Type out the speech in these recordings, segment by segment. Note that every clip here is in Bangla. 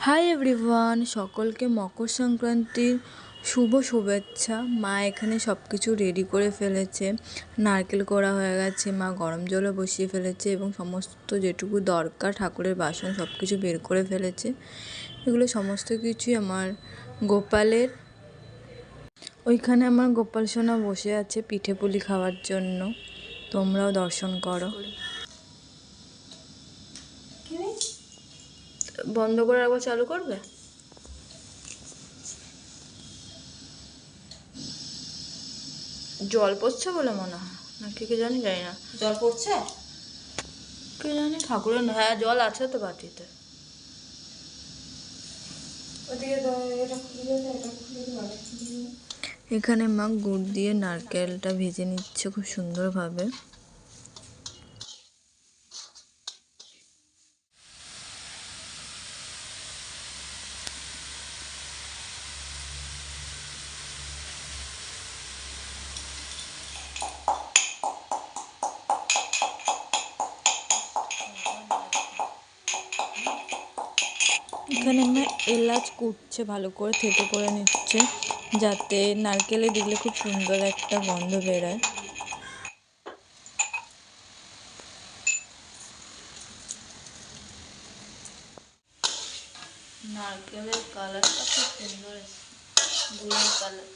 হাই এভরিওয়ান, সকলকে মকর সংক্রান্তির শুভ শুভেচ্ছা। মা এখানে সব কিছু রেডি করে ফেলেছে। নারকেল করা হয়ে গেছে, মা গরম জলও বসিয়ে ফেলেছে এবং সমস্ত যেটুকু দরকার ঠাকুরের বাসন সব কিছু বের করে ফেলেছে। এগুলো সমস্ত কিছুই আমার গোপালের। ওইখানে আমার গোপাল সোনা বসে আছে পিঠে পুলি খাওয়ার জন্য। তোমরাও দর্শন করো। বন্ধ করে একবার চালু করবে? জল পড়ছে বলে মনে হয়, না কে জানি, জানি না। জল পড়ছে কে জানি, ঠাকুরের। হ্যাঁ, জল আছে তো বাটিতে। এখানে মা গুড় দিয়ে নারকেলটা ভেজে নিচ্ছে খুব সুন্দরভাবে। এখানে মা এলাচ কুটছে, ভালো করে থেতো করে নিচ্ছে যাতে নারকেলে দিলে খুব সুন্দর একটা গন্ধ বেরোয়। নারকেলের কালারটা খুব সুন্দর, গুড়ের কালার।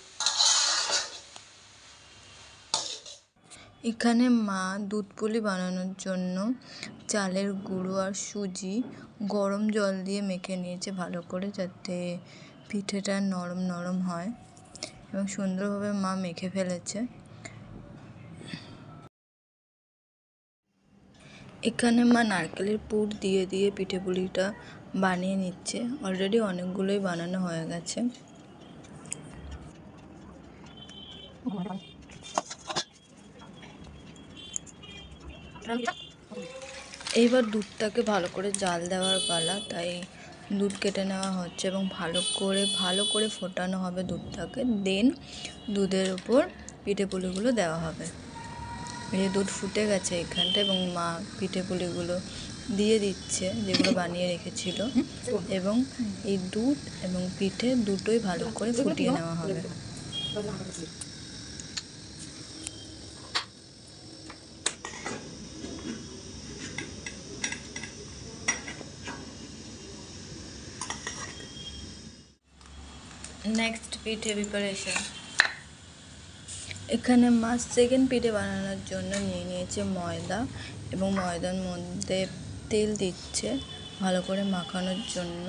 এখানে মা দুধ পুলি বানানোর জন্য চালের গুঁড়ো আর সুজি গরম জল দিয়ে মেখে নিয়েছে ভালো করে, যাতে পিঠেটা নরম নরম হয় এবং সুন্দরভাবে মা মেখে ফেলেছে। এখানে মা নারকেলের পুর দিয়ে দিয়ে পিঠে পুলিটা বানিয়ে নিচ্ছে। অলরেডি অনেকগুলোই বানানো হয়ে গেছে। এইবার দুধটাকে ভালো করে জাল দেওয়ার পালা, তাই দুধ কেটে নেওয়া হচ্ছে এবং ভালো করে ফোটানো হবে দুধটাকে। দেন দুধের উপর পিঠে পুলিগুলো দেওয়া হবে। এই দুধ ফুটে গেছে এখানটা এবং মা পিঠে পুলিগুলো দিয়ে দিচ্ছে যেগুলো বানিয়ে রেখেছিল, এবং এই দুধ এবং পিঠে দুটোই ভালো করে ফুটিয়ে নেওয়া হবে। নেক্সট পিঠে প্রিপারেশন। এখানে মা সেকেন্ড পিঠে বানানোর জন্য নিয়ে নিয়েছে ময়দা এবং ময়দার মধ্যে তেল দিচ্ছে ভালো করে মাখানোর জন্য।